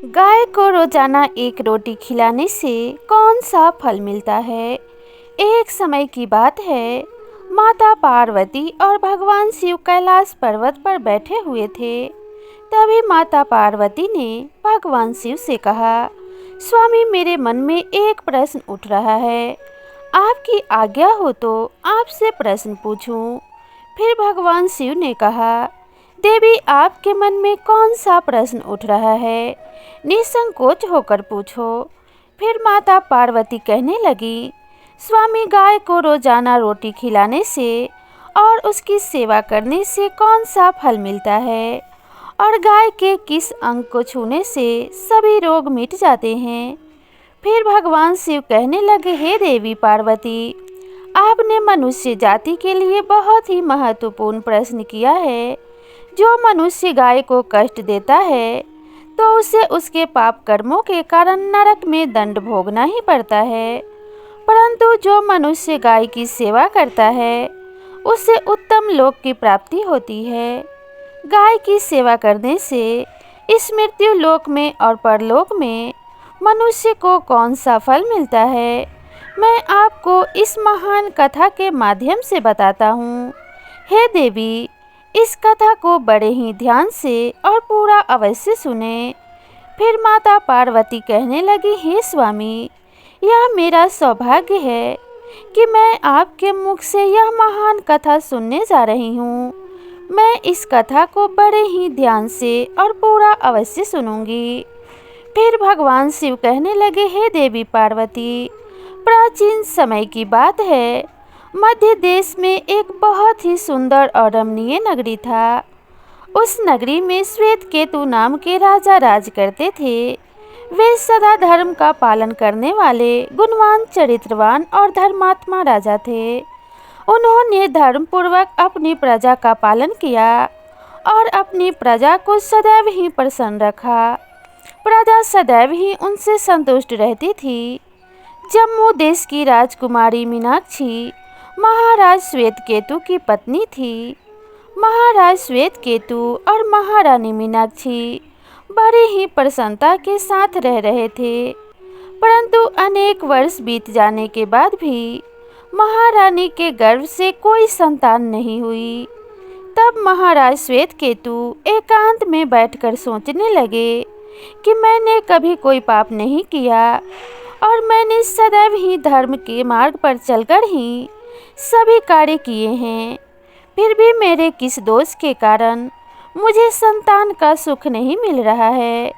गाय को रोजाना एक रोटी खिलाने से कौन सा फल मिलता है। एक समय की बात है, माता पार्वती और भगवान शिव कैलाश पर्वत पर बैठे हुए थे। तभी माता पार्वती ने भगवान शिव से कहा, स्वामी मेरे मन में एक प्रश्न उठ रहा है, आपकी आज्ञा हो तो आपसे प्रश्न पूछूं। फिर भगवान शिव ने कहा, देवी आपके मन में कौन सा प्रश्न उठ रहा है, निसंकोच होकर पूछो। फिर माता पार्वती कहने लगी, स्वामी गाय को रोजाना रोटी खिलाने से और उसकी सेवा करने से कौन सा फल मिलता है, और गाय के किस अंग को छूने से सभी रोग मिट जाते हैं। फिर भगवान शिव कहने लगे, हे देवी पार्वती, आपने मनुष्य जाति के लिए बहुत ही महत्वपूर्ण प्रश्न किया है। जो मनुष्य गाय को कष्ट देता है तो उसे उसके पाप कर्मों के कारण नरक में दंड भोगना ही पड़ता है, परंतु जो मनुष्य गाय की सेवा करता है उसे उत्तम लोक की प्राप्ति होती है। गाय की सेवा करने से इस मृत्यु लोक में और परलोक में मनुष्य को कौन सा फल मिलता है, मैं आपको इस महान कथा के माध्यम से बताता हूँ। हे देवी, इस कथा को बड़े ही ध्यान से और पूरा अवश्य सुने। फिर माता पार्वती कहने लगी, हे स्वामी, यह मेरा सौभाग्य है कि मैं आपके मुख से यह महान कथा सुनने जा रही हूँ। मैं इस कथा को बड़े ही ध्यान से और पूरा अवश्य सुनूंगी। फिर भगवान शिव कहने लगे, हे देवी पार्वती, प्राचीन समय की बात है, मध्य देश में एक बहुत ही सुंदर और रमणीय नगरी था। उस नगरी में श्वेत केतु नाम के राजा राज करते थे। वे सदा धर्म का पालन करने वाले गुणवान, चरित्रवान और धर्मात्मा राजा थे। उन्होंने धर्म पूर्वक अपनी प्रजा का पालन किया और अपनी प्रजा को सदैव ही प्रसन्न रखा। प्रजा सदैव ही उनसे संतुष्ट रहती थी। जम्मू देश की राजकुमारी मीनाक्षी महाराज श्वेत केतु की पत्नी थी। महाराज श्वेत केतु और महारानी मीनाक्षी बड़े ही प्रसन्नता के साथ रह रहे थे, परंतु अनेक वर्ष बीत जाने के बाद भी महारानी के गर्भ से कोई संतान नहीं हुई। तब महाराज श्वेत केतु एकांत में बैठकर सोचने लगे कि मैंने कभी कोई पाप नहीं किया और मैंने सदैव ही धर्म के मार्ग पर चलकर ही सभी कार्य किए हैं, फिर भी मेरे किस दोष के कारण मुझे संतान का सुख नहीं मिल रहा है।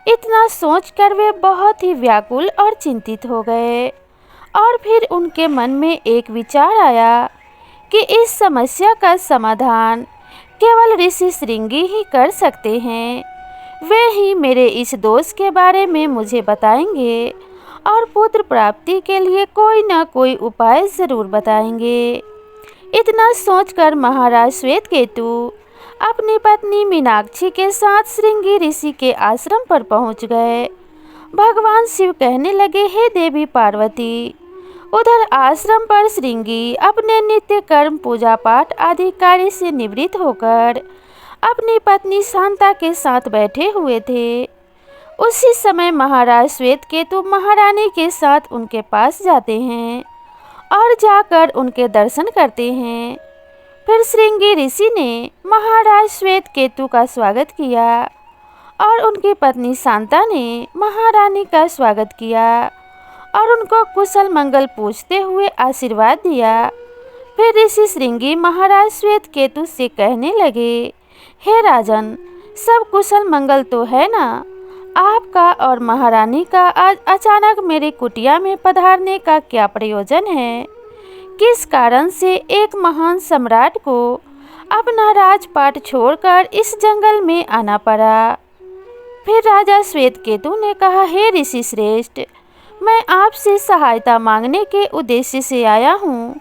इतना सोचकर वे बहुत ही व्याकुल और चिंतित हो गए और फिर उनके मन में एक विचार आया कि इस समस्या का समाधान केवल ऋषि श्रृंगी ही कर सकते हैं। वे ही मेरे इस दोष के बारे में मुझे बताएंगे और पुत्र प्राप्ति के लिए कोई न कोई उपाय ज़रूर बताएंगे। इतना सोचकर महाराज श्वेत केतु अपनी पत्नी मीनाक्षी के साथ श्रृंगी ऋषि के आश्रम पर पहुंच गए। भगवान शिव कहने लगे, हे देवी पार्वती, उधर आश्रम पर श्रृंगी अपने नित्य कर्म, पूजा पाठ आदि कार्य से निवृत्त होकर अपनी पत्नी शांता के साथ बैठे हुए थे। उसी समय महाराज श्वेत केतु महारानी के साथ उनके पास जाते हैं और जाकर उनके दर्शन करते हैं। फिर श्रृंगी ऋषि ने महाराज श्वेत केतु का स्वागत किया और उनकी पत्नी शांता ने महारानी का स्वागत किया और उनको कुशल मंगल पूछते हुए आशीर्वाद दिया। फिर ऋषि श्रृंगी महाराज श्वेत केतु से कहने लगे, हे राजन, सब कुशल मंगल तो है ना? आपका और महारानी का आज अचानक मेरी कुटिया में पधारने का क्या प्रयोजन है? किस कारण से एक महान सम्राट को अपना राजपाट छोड़कर इस जंगल में आना पड़ा? फिर राजा श्वेत केतु ने कहा, हे ऋषि श्रेष्ठ, मैं आपसे सहायता मांगने के उद्देश्य से आया हूँ।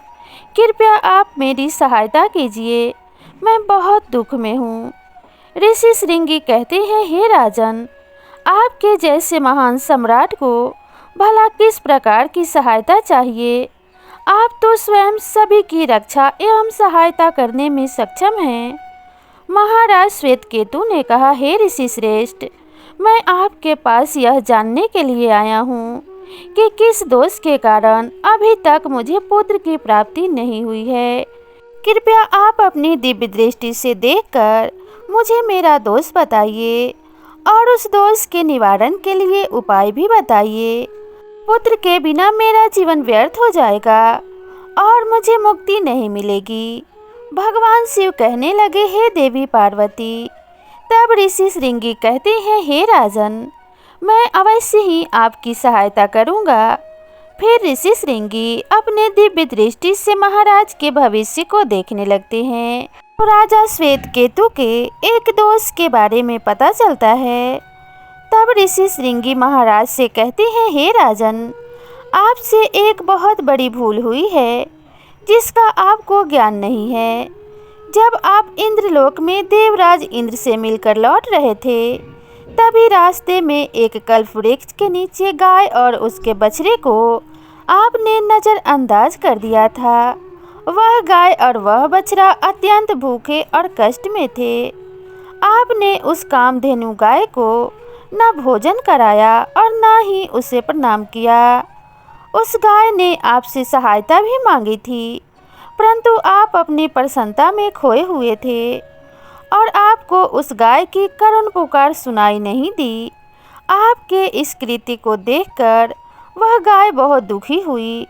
कृपया आप मेरी सहायता कीजिए, मैं बहुत दुख में हूँ। ऋषि श्रृंगी कहते हैं, हे राजन, आपके जैसे महान सम्राट को भला किस प्रकार की सहायता चाहिए? आप तो स्वयं सभी की रक्षा एवं सहायता करने में सक्षम हैं। महाराज श्वेत केतु ने कहा, हे ऋषि श्रेष्ठ, मैं आपके पास यह जानने के लिए आया हूँ कि किस दोष के कारण अभी तक मुझे पुत्र की प्राप्ति नहीं हुई है। कृपया आप अपनी दिव्य दृष्टि से देखकर मुझे मेरा दोष बताइए और उस दोष के निवारण के लिए उपाय भी बताइए। पुत्र के बिना मेरा जीवन व्यर्थ हो जाएगा और मुझे मुक्ति नहीं मिलेगी। भगवान शिव कहने लगे, हे देवी पार्वती। तब ऋषि श्रृंगी कहते हैं, हे राजन, मैं अवश्य ही आपकी सहायता करूंगा। फिर ऋषि श्रृंगी अपने दिव्य दृष्टि से महाराज के भविष्य को देखने लगते हैं। तो राजा श्वेतकेतु के एक दोष के बारे में पता चलता है। तब ऋषि श्रृंगी महाराज से कहते हैं, हे राजन, आपसे एक बहुत बड़ी भूल हुई है जिसका आपको ज्ञान नहीं है। जब आप इंद्रलोक में देवराज इंद्र से मिलकर लौट रहे थे, तभी रास्ते में एक कल्प वृक्ष के नीचे गाय और उसके बछड़े को आपने नज़रअंदाज कर दिया था। वह गाय और वह बछड़ा अत्यंत भूखे और कष्ट में थे। आपने उस कामधेनु गाय को न भोजन कराया और न ही उसे प्रणाम किया। उस गाय ने आपसे सहायता भी मांगी थी, परंतु आप अपनी प्रसन्नता में खोए हुए थे और आपको उस गाय की करुण पुकार सुनाई नहीं दी। आपके इस कृत्य को देखकर वह गाय बहुत दुखी हुई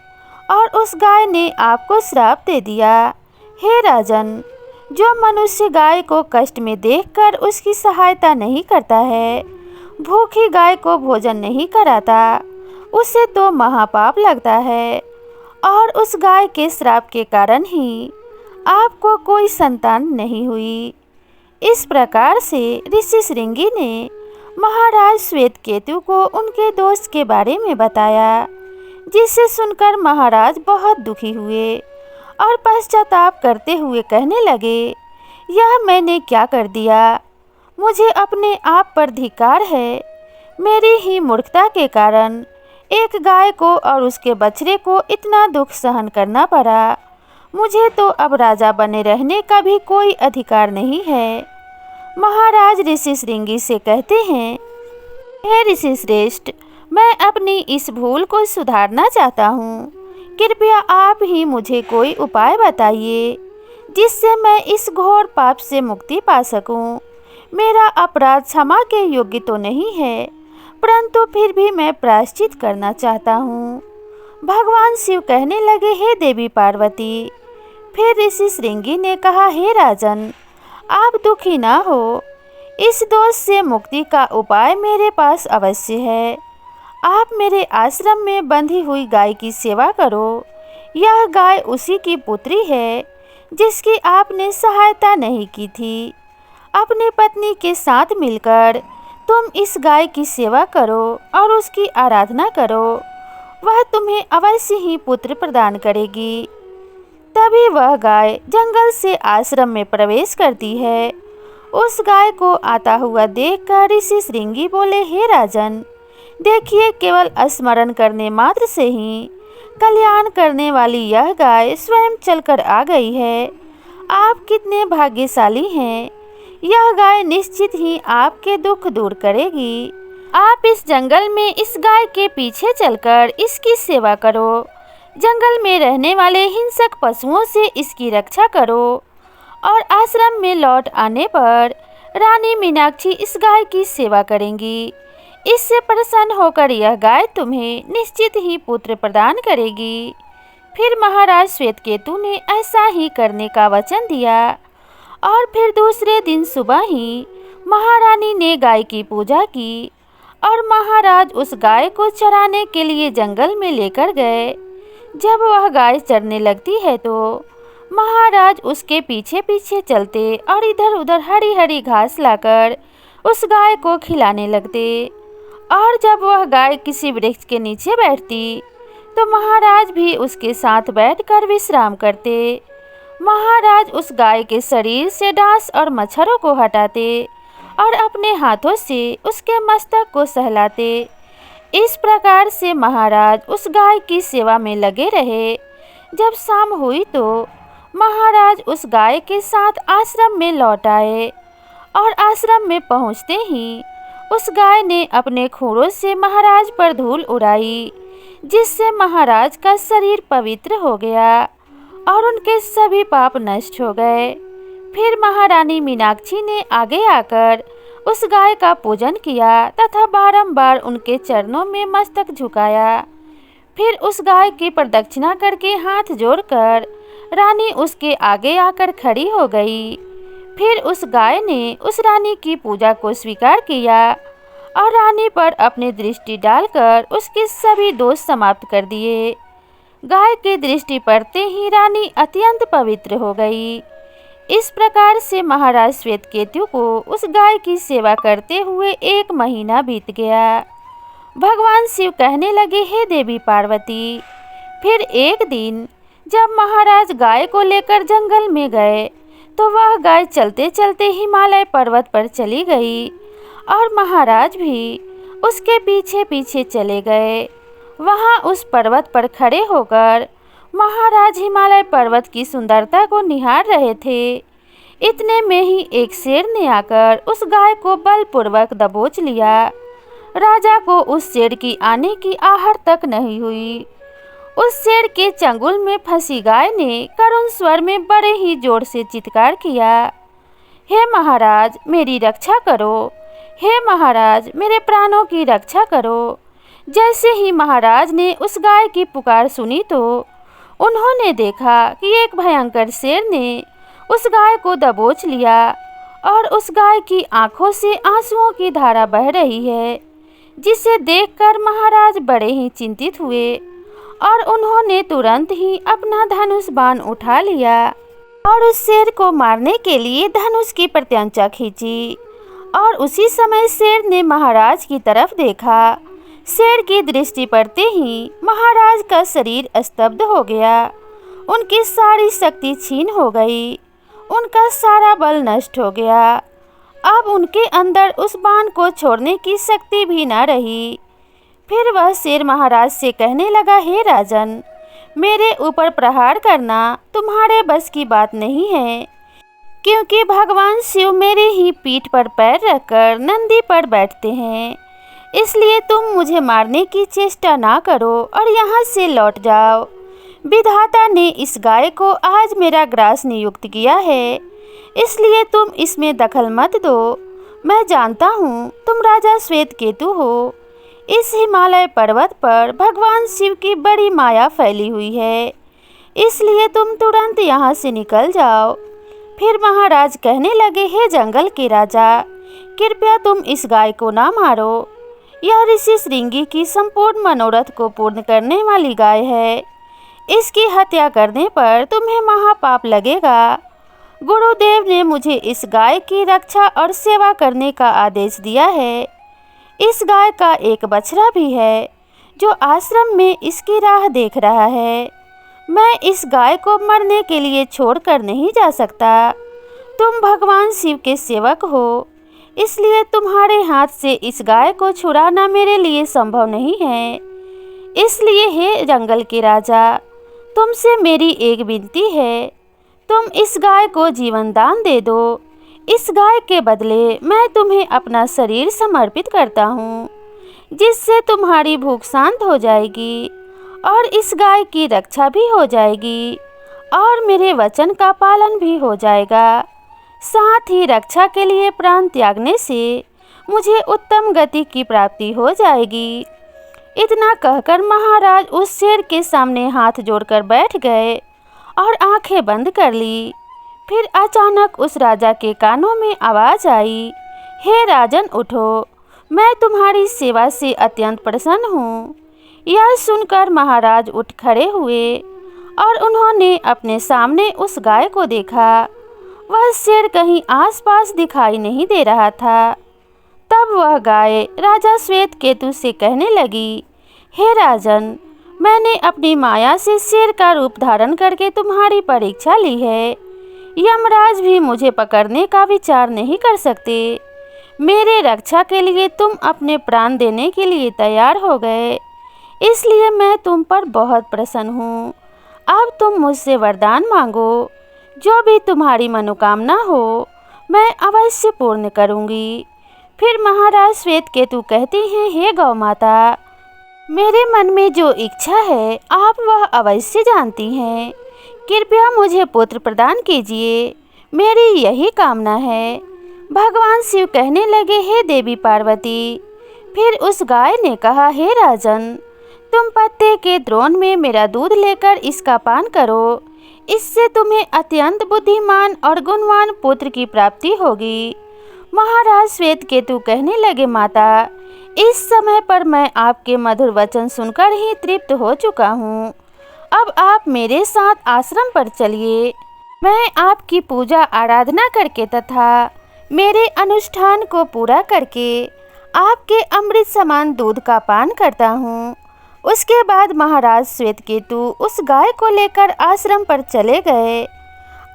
और उस गाय ने आपको श्राप दे दिया। हे राजन, जो मनुष्य गाय को कष्ट में देखकर उसकी सहायता नहीं करता है, भूखी गाय को भोजन नहीं कराता, उसे तो महापाप लगता है और उस गाय के श्राप के कारण ही आपको कोई संतान नहीं हुई। इस प्रकार से ऋषि श्रृंगी ने महाराज श्वेतकेतु को उनके दोष के बारे में बताया, जिसे सुनकर महाराज बहुत दुखी हुए और पश्चाताप करते हुए कहने लगे, यह मैंने क्या कर दिया? मुझे अपने आप पर धिक्कार है। मेरी ही मूर्खता के कारण एक गाय को और उसके बछड़े को इतना दुख सहन करना पड़ा। मुझे तो अब राजा बने रहने का भी कोई अधिकार नहीं है। महाराज ऋषि श्रृंगी से कहते हैं, हे ऋषि श्रेष्ठ, मैं अपनी इस भूल को सुधारना चाहता हूँ। कृपया आप ही मुझे कोई उपाय बताइए जिससे मैं इस घोर पाप से मुक्ति पा सकूँ। मेरा अपराध क्षमा के योग्य तो नहीं है, परंतु फिर भी मैं प्रायश्चित करना चाहता हूँ। भगवान शिव कहने लगे, हे देवी पार्वती। फिर ऋषि श्रृंगी ने कहा, हे राजन, आप दुखी ना हो। इस दोष से मुक्ति का उपाय मेरे पास अवश्य है। आप मेरे आश्रम में बंधी हुई गाय की सेवा करो। यह गाय उसी की पुत्री है जिसकी आपने सहायता नहीं की थी। अपनी पत्नी के साथ मिलकर तुम इस गाय की सेवा करो और उसकी आराधना करो। वह तुम्हें अवश्य ही पुत्र प्रदान करेगी। तभी वह गाय जंगल से आश्रम में प्रवेश करती है। उस गाय को आता हुआ देखकर ऋषि श्रृंगी बोले, हे राजन, देखिए, केवल स्मरण करने मात्र से ही कल्याण करने वाली यह गाय स्वयं चलकर आ गई है। आप कितने भाग्यशाली हैं। यह गाय निश्चित ही आपके दुख दूर करेगी। आप इस जंगल में इस गाय के पीछे चलकर इसकी सेवा करो। जंगल में रहने वाले हिंसक पशुओं से इसकी रक्षा करो और आश्रम में लौट आने पर रानी मीनाक्षी इस गाय की सेवा करेंगी। इससे प्रसन्न होकर यह गाय तुम्हें निश्चित ही पुत्र प्रदान करेगी। फिर महाराज श्वेतकेतु ने ऐसा ही करने का वचन दिया और फिर दूसरे दिन सुबह ही महारानी ने गाय की पूजा की और महाराज उस गाय को चराने के लिए जंगल में लेकर गए। जब वह गाय चरने लगती है तो महाराज उसके पीछे पीछे चलते और इधर उधर हरी हरी घास लाकर उस गाय को खिलाने लगते। और जब वह गाय किसी वृक्ष के नीचे बैठती तो महाराज भी उसके साथ बैठकर विश्राम करते। महाराज उस गाय के शरीर से डांस और मच्छरों को हटाते और अपने हाथों से उसके मस्तक को सहलाते। इस प्रकार से महाराज उस गाय की सेवा में लगे रहे। जब शाम हुई तो महाराज उस गाय के साथ आश्रम में लौट आए और आश्रम में पहुंचते ही उस गाय ने अपने खूरों से महाराज पर धूल उड़ाई, जिससे महाराज का शरीर पवित्र हो गया और उनके सभी पाप नष्ट हो गए। फिर महारानी मीनाक्षी ने आगे आकर उस गाय का पूजन किया तथा बारंबार उनके चरणों में मस्तक झुकाया। फिर उस गाय की प्रदक्षिणा करके हाथ जोड़कर रानी उसके आगे आकर खड़ी हो गई। फिर उस गाय ने उस रानी की पूजा को स्वीकार किया और रानी पर अपनी दृष्टि डालकर उसके सभी दोष समाप्त कर दिए। गाय की दृष्टि पड़ते ही रानी अत्यंत पवित्र हो गई। इस प्रकार से महाराज श्वेतकेतु को उस गाय की सेवा करते हुए 1 महीना बीत गया। भगवान शिव कहने लगे, हे देवी पार्वती। फिर एक दिन जब महाराज गाय को लेकर जंगल में गए तो वह गाय चलते चलते हिमालय पर्वत पर चली गई और महाराज भी उसके पीछे पीछे चले गए। वहां उस पर्वत पर खड़े होकर महाराज हिमालय पर्वत की सुंदरता को निहार रहे थे। इतने में ही एक शेर ने आकर उस गाय को बलपूर्वक दबोच लिया। राजा को उस शेर की आने की आहट तक नहीं हुई। उस शेर के चंगुल में फंसी गाय ने करुण स्वर में बड़े ही जोर से चित्कार किया, हे महाराज मेरी रक्षा करो, हे महाराज मेरे प्राणों की रक्षा करो। जैसे ही महाराज ने उस गाय की पुकार सुनी तो उन्होंने देखा कि एक भयंकर शेर ने उस गाय को दबोच लिया और उस गाय की आंखों से आंसुओं की धारा बह रही है, जिसे देखकर महाराज बड़े ही चिंतित हुए और उन्होंने तुरंत ही अपना धनुष बाण उठा लिया और उस शेर को मारने के लिए धनुष की प्रत्यंचा खींची। और उसी समय शेर ने महाराज की तरफ देखा। शेर की दृष्टि पड़ते ही महाराज का शरीर स्तब्ध हो गया। उनकी सारी शक्ति छीन हो गई, उनका सारा बल नष्ट हो गया। अब उनके अंदर उस बाण को छोड़ने की शक्ति भी न रही। फिर वह शेर महाराज से कहने लगा, हे राजन, मेरे ऊपर प्रहार करना तुम्हारे बस की बात नहीं है, क्योंकि भगवान शिव मेरे ही पीठ पर पैर रखकर नंदी पर बैठते हैं। इसलिए तुम मुझे मारने की चेष्टा ना करो और यहाँ से लौट जाओ। विधाता ने इस गाय को आज मेरा ग्रास नियुक्त किया है, इसलिए तुम इसमें दखल मत दो। मैं जानता हूँ तुम राजा श्वेतकेतु हो। इस हिमालय पर्वत पर भगवान शिव की बड़ी माया फैली हुई है, इसलिए तुम तुरंत यहाँ से निकल जाओ। फिर महाराज कहने लगे, हे जंगल के राजा, कृपया तुम इस गाय को ना मारो। यह ऋषि श्रृंगी की संपूर्ण मनोरथ को पूर्ण करने वाली गाय है। इसकी हत्या करने पर तुम्हें महापाप लगेगा। गुरुदेव ने मुझे इस गाय की रक्षा और सेवा करने का आदेश दिया है। इस गाय का एक बछड़ा भी है जो आश्रम में इसकी राह देख रहा है। मैं इस गाय को मरने के लिए छोड़कर नहीं जा सकता। तुम भगवान शिव के सेवक हो, इसलिए तुम्हारे हाथ से इस गाय को छुड़ाना मेरे लिए संभव नहीं है। इसलिए हे जंगल के राजा, तुमसे मेरी एक विनती है, तुम इस गाय को जीवन दान दे दो। इस गाय के बदले मैं तुम्हें अपना शरीर समर्पित करता हूँ, जिससे तुम्हारी भूख शांत हो जाएगी और इस गाय की रक्षा भी हो जाएगी और मेरे वचन का पालन भी हो जाएगा। साथ ही रक्षा के लिए प्राण त्यागने से मुझे उत्तम गति की प्राप्ति हो जाएगी। इतना कहकर महाराज उस शेर के सामने हाथ जोड़कर बैठ गए और आंखें बंद कर ली। फिर अचानक उस राजा के कानों में आवाज आई, हे राजन उठो, मैं तुम्हारी सेवा से अत्यंत प्रसन्न हूँ। यह सुनकर महाराज उठ खड़े हुए और उन्होंने अपने सामने उस गाय को देखा। वह शेर कहीं आसपास दिखाई नहीं दे रहा था। तब वह गाय राजा श्वेतकेतु से कहने लगी, हे राजन, मैंने अपनी माया से शेर का रूप धारण करके तुम्हारी परीक्षा ली है। यमराज भी मुझे पकड़ने का विचार नहीं कर सकते। मेरे रक्षा के लिए तुम अपने प्राण देने के लिए तैयार हो गए, इसलिए मैं तुम पर बहुत प्रसन्न हूँ। अब तुम मुझसे वरदान मांगो, जो भी तुम्हारी मनोकामना हो मैं अवश्य पूर्ण करूँगी। फिर महाराज श्वेतकेतु कहते हैं, हे गौ माता, मेरे मन में जो इच्छा है आप वह अवश्य जानती हैं। कृपया मुझे पुत्र प्रदान कीजिए, मेरी यही कामना है। भगवान शिव कहने लगे, हे देवी पार्वती। फिर उस गाय ने कहा, हे राजन, तुम पत्ते के द्रोण में मेरा दूध लेकर इसका पान करो, इससे तुम्हें अत्यंत बुद्धिमान और गुणवान पुत्र की प्राप्ति होगी। महाराज श्वेतकेतु कहने लगे, माता, इस समय पर मैं आपके मधुर वचन सुनकर ही तृप्त हो चुका हूँ। अब आप मेरे साथ आश्रम पर चलिए। मैं आपकी पूजा आराधना करके तथा मेरे अनुष्ठान को पूरा करके आपके अमृत समान दूध का पान करता हूँ। उसके बाद महाराज श्वेतकेतु उस गाय को लेकर आश्रम पर चले गए।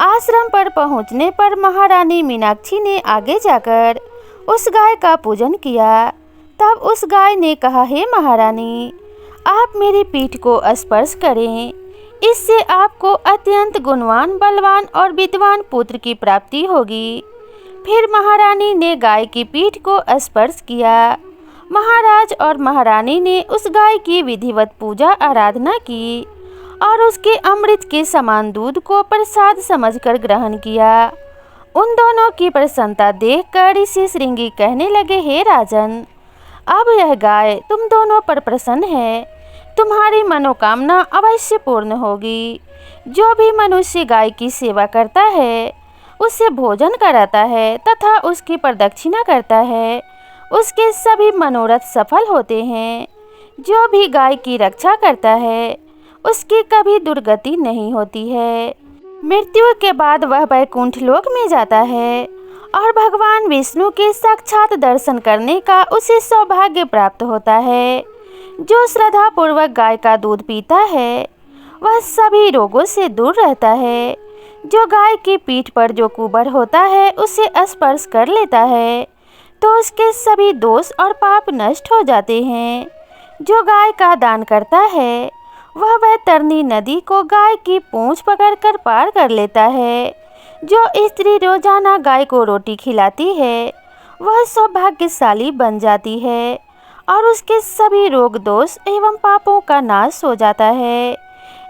आश्रम पर पहुँचने पर महारानी मीनाक्षी ने आगे जाकर उस गाय का पूजन किया। तब उस गाय ने कहा, हे महारानी, आप मेरी पीठ को स्पर्श करें, इससे आपको अत्यंत गुणवान, बलवान और विद्वान पुत्र की प्राप्ति होगी। फिर महारानी ने गाय की पीठ को स्पर्श किया। महाराज और महारानी ने उस गाय की विधिवत पूजा आराधना की और उसके अमृत के समान दूध को प्रसाद समझकर ग्रहण किया। उन दोनों की प्रसन्नता देखकर ऋषि श्रृंगी कहने लगे, हे राजन, अब यह गाय तुम दोनों पर प्रसन्न है, तुम्हारी मनोकामना अवश्य पूर्ण होगी। जो भी मनुष्य गाय की सेवा करता है, उससे भोजन कराता है तथा उसकी प्रदक्षिणा करता है, उसके सभी मनोरथ सफल होते हैं। जो भी गाय की रक्षा करता है, उसकी कभी दुर्गति नहीं होती है। मृत्यु के बाद वह वैकुंठ लोक में जाता है और भगवान विष्णु के साक्षात दर्शन करने का उसे सौभाग्य प्राप्त होता है। जो श्रद्धा पूर्वक गाय का दूध पीता है, वह सभी रोगों से दूर रहता है। जो गाय की पीठ पर जो कुबर होता है, उसे स्पर्श कर लेता है तो उसके सभी दोष और पाप नष्ट हो जाते हैं। जो गाय का दान करता है, वह वैतरणी नदी को गाय की पूंछ पकड़कर पार कर लेता है। जो स्त्री रोजाना गाय को रोटी खिलाती है, वह सौभाग्यशाली बन जाती है और उसके सभी रोग दोष एवं पापों का नाश हो जाता है।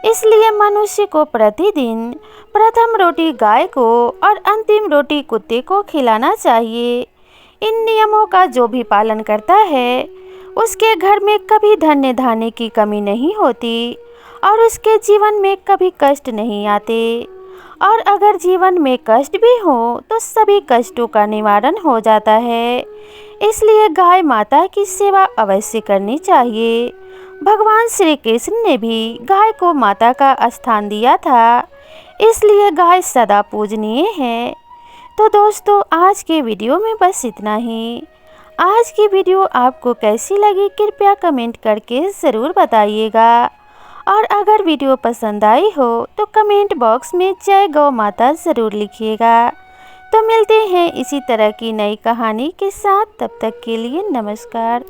इसलिए मनुष्य को प्रतिदिन प्रथम रोटी गाय को और अंतिम रोटी कुत्ते को खिलाना चाहिए। इन नियमों का जो भी पालन करता है, उसके घर में कभी धन्य धान्य की कमी नहीं होती और उसके जीवन में कभी कष्ट नहीं आते। और अगर जीवन में कष्ट भी हो तो सभी कष्टों का निवारण हो जाता है। इसलिए गाय माता की सेवा अवश्य करनी चाहिए। भगवान श्री कृष्ण ने भी गाय को माता का स्थान दिया था, इसलिए गाय सदा पूजनीय है। तो दोस्तों, आज के वीडियो में बस इतना ही। आज की वीडियो आपको कैसी लगी कृपया कमेंट करके ज़रूर बताइएगा। और अगर वीडियो पसंद आई हो तो कमेंट बॉक्स में जय गौ माता ज़रूर लिखिएगा। तो मिलते हैं इसी तरह की नई कहानी के साथ, तब तक के लिए नमस्कार।